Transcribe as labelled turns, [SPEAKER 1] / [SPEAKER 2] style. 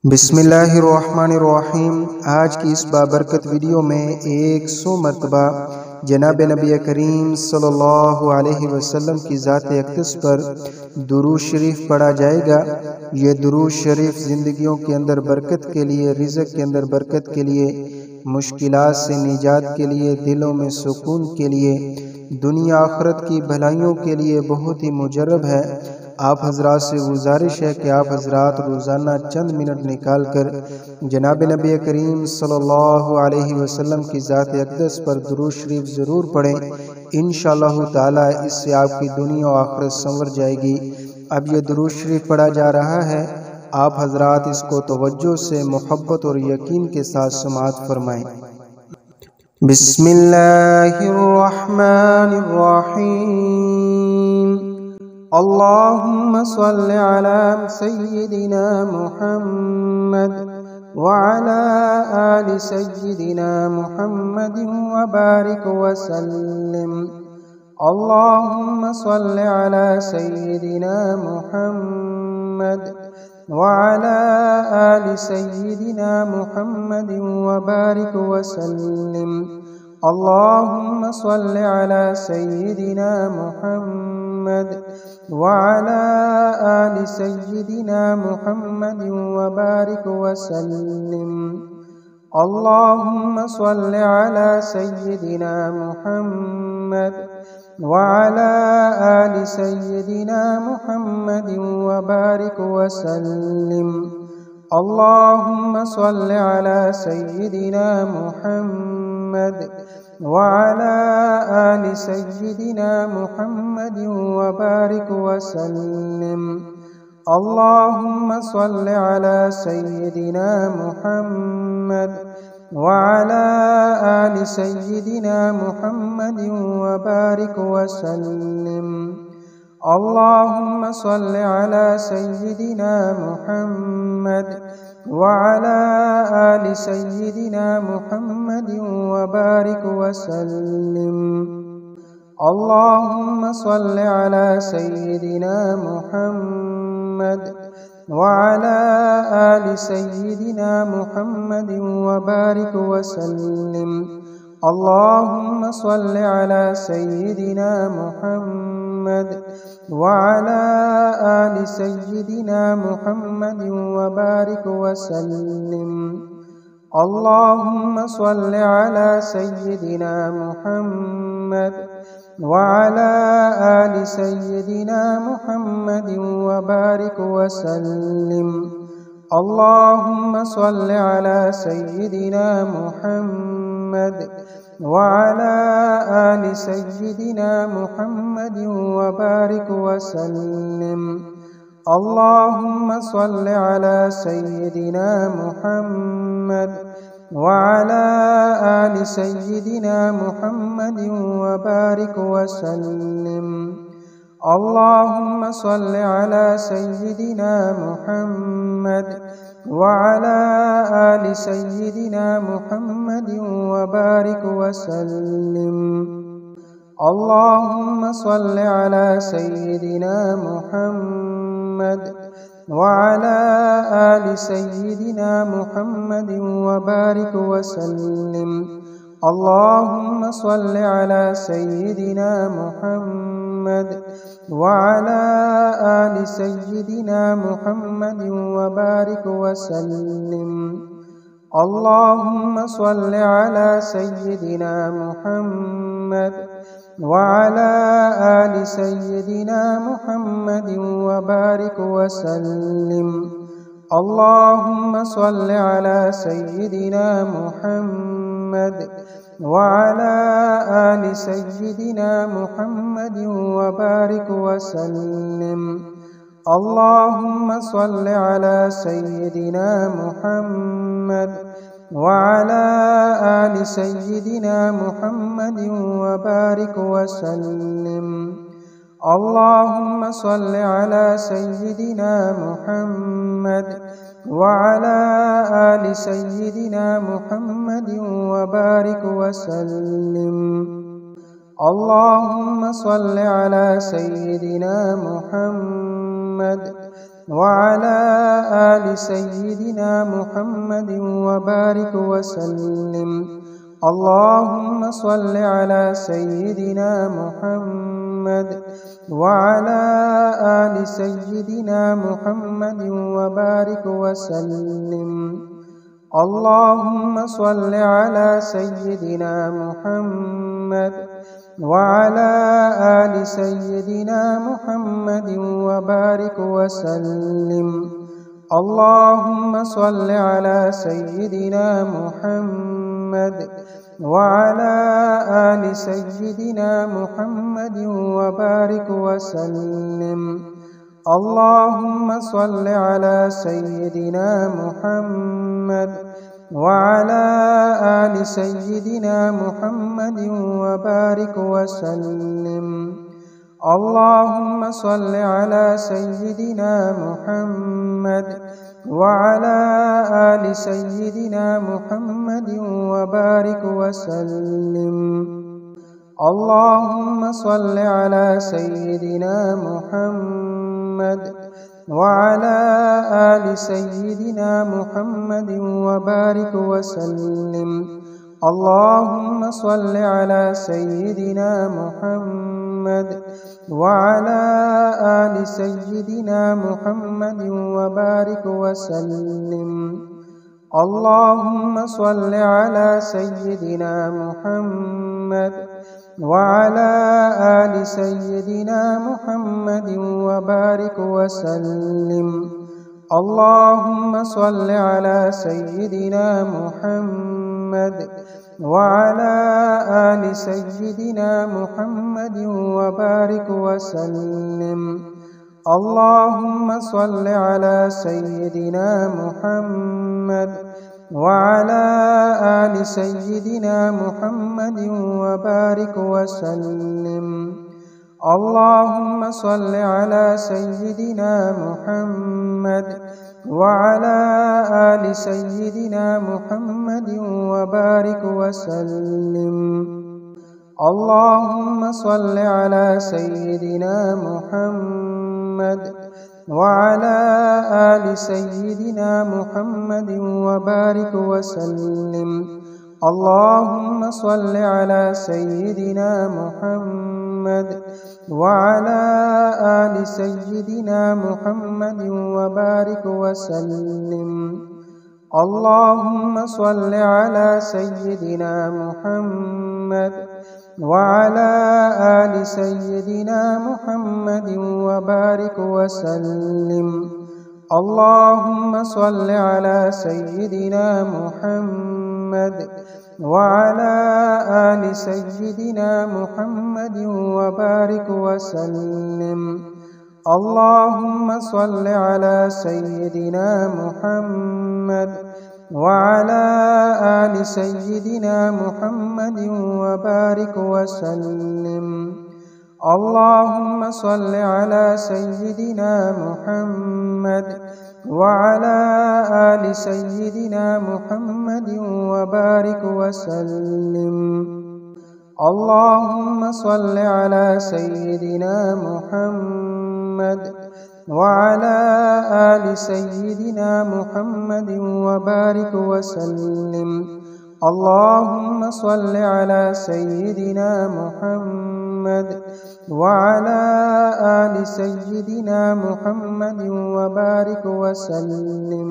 [SPEAKER 1] बिस्मिल्लाहिर्रहमानिर्रहीम। आज की इस बाबरकत वीडियो में 100 मरतबा जनाब नबी करीम सल्लल्लाहु अलैहि वसल्लम की ज़ात अक़दस पर दुरूद शरीफ पढ़ा जाएगा। ये दुरूद शरीफ ज़िंदगियों के अंदर बरकत के लिए, रिज़्क़ के अंदर बरकत के लिए, मुश्किलात से निजात के लिए, दिलों में सुकून के लिए, दुनिया आखिरत की भलाइयों के लिए बहुत ही मुजर्रब है। आप हजरात से गुजारिश है कि आप हजरात रोज़ाना चंद मिनट निकाल कर जनाब नबी करीम सल्लल्लाहु अलैहि वसल्लम की ज़ात अक़दस पर दुरूद शरीफ ज़रूर पढ़ें। इंशाअल्लाह ताला इससे आपकी दुनिया और आखिरत संवर जाएगी। अब ये दुरूद शरीफ पढ़ा जा रहा है, आप हजरात इसको तवज्जो से, मोहब्बत और यकीन के साथ समाअत फरमाएँ। बिस्मिल्लाहिर्रहमानिर्रहीम। अल्लाहुम्मा सल्लि अला सय्यिदिना मुहम्मद व अला आलि सय्यिदिना मुहम्मदिन व बारिक व सल्लिम। अल्लाहुम्मा सल्लि अला सय्यिदिना मुहम्मद व अला आलि सय्यिदिना मुहम्मदिन व बारिक व सल्लिम। अल्लाहुम्मा सल्लि अला सय्यिदिना मुहम्मद व अला आलि सय्यिदिना मुहम्मदिन व बारिक व सल्लिम। अल्लाहुम्मा सल्लि अला सय्यिदिना मुहम्मद व अला आलि सय्यिदिना मुहम्मदिन व बारिक व सल्लिम। अल्लाहुम्मा सल्लि अला सय्यिदिना मुहम्मद व अला आलि सय्यिदिना मुहम्मदिन व बारिक व सल्लिम। अल्लाहुम्मा सल्लि अला सय्यिदिना मुहम्मद व अला आलि सय्यिदिना मुहम्मदिन व बारिक व सल्लिम। अल्लाहुम्मा सल्लि अला सय्यिदिना मुहम्मद व अला आलि सय्यिदिना मुहम्मदिन व बारिक व सल्लिम। अल्लाहुम्मा सल्लि अला सय्यिदिना मुहम्मद व अला आलि सय्यिदिना मुहम्मदिन व बारिक व सल्लिम। अल्लाहुम्मा सल्लि अला सय्यिदिना मुहम्मद व अला आलि सय्यिदिना मुहम्मदिन व बारिक व सल्लिम। अल्लाहुम्मा सल्लि अला सय्यिदिना मुहम्मद व अला आलि सय्यिदिना मुहम्मदिन व बारिक व सल्लिम। अल्लाहुम्मा सल्लि अला सय्यिदिना मुहम्मद व अला आलि सय्यिदिना मुहम्मदिन व बारिक व सल्लिम। अल्लाहुम्मा सल्लि अला सय्यिदिना मुहम्मद व अला आलि सय्यिदिना मुहम्मदिन व बारिक व सल्लिम। अल्लाहुम्मा सल्लि अला सय्यिदिना मुहम्मद व अला आलि सय्यिदिना मुहम्मदिन व बारिक व सल्लिम। अल्लाहुम्मा सल्लि अला सय्यिदिना मुहम्मद व अला आलि सय्यिदिना मुहम्मदिन व बारिक व सल्लिम। अल्लाहुम्मा सल्लि अला सय्यिदिना मुहम्मद व अला आलि सय्यिदिना मुहम्मदिन व बारिक व सल्लिम। अल्लाहुम्मा सल्लि अला सय्यिदिना मुहम्मद व अला आलि सय्यिदिना मुहम्मदिन व बारिक व सल्लिम। अल्लाहुम्मा सल्लि अला सय्यिदिना मुहम्मद व अला आलि सय्यिदिना मुहम्मदिन व बारिक व सल्लिम। अल्लाहुम्मा सल्लि अला सय्यिदिना मुहम्मद व अला आलि सय्यिदिना मुहम्मदिन व बारिक व सल्लिम। अल्लाहुम्मा सल्लि अला सय्यिदिना मुहम्मद व अला आलि सय्यिदिना मुहम्मदिन व बारिक व सल्लिम। अल्लाहुम्मा सल्लि अला सय्यिदिना मुहम्मद وعلى آل سيدنا محمد وبارك وسلم. اللهم صل على سيدنا محمد وعلى آل سيدنا محمد وبارك وسلم. اللهم صل على سيدنا محمد وعلى آل سيدنا محمد وبارك وسلم. اللهم صل على سيدنا محمد وعلى آل سيدنا محمد وبارك وسلم. اللهم صل على سيدنا محمد وعلى آل سيدنا محمد وبارك وسلم. اللهم صل على سيدنا محمد وعلى آل سيدنا محمد وبارك وسلم. اللهم صل على سيدنا محمد وعلى آل سيدنا محمد وبارك وسلم. اللهم صل على سيدنا محمد وعلى آل سيدنا محمد وبارك وسلم. اللهم صل على سيدنا محمد وعلى آل سيدنا محمد وبارك وسلم. اللهم صل على سيدنا محمد وعلى آل سيدنا محمد وبارك وسلم. اللهم صل على سيدنا محمد وعلى آل سيدنا محمد وبارك وسلم. اللهم صل على سيدنا محمد وعلى آل سيدنا محمد وبارك وسلم. اللهم صل على سيدنا محمد وعلى آل سيدنا محمد وبارك وسلم. اللهم صل على سيدنا محمد وعلى آل سيدنا محمد وبارك وسلم. اللهم صل على سيدنا محمد وعلى آل سيدنا محمد وبارك وسلم. اللهم صل على سيدنا محمد وعلى آل سيدنا محمد وبارك وسلم. اللهم صل على سيدنا محمد وعلى آل سيدنا محمد وبارك وسلم. اللهم صل على سيدنا محمد وعلى آل سيدنا محمد وبارك وسلم. اللهم صل على سيدنا محمد وعلى آل سيدنا محمد وبارك وسلم. اللهم صل على سيدنا محمد وعلى آل سيدنا محمد وبارك وسلم.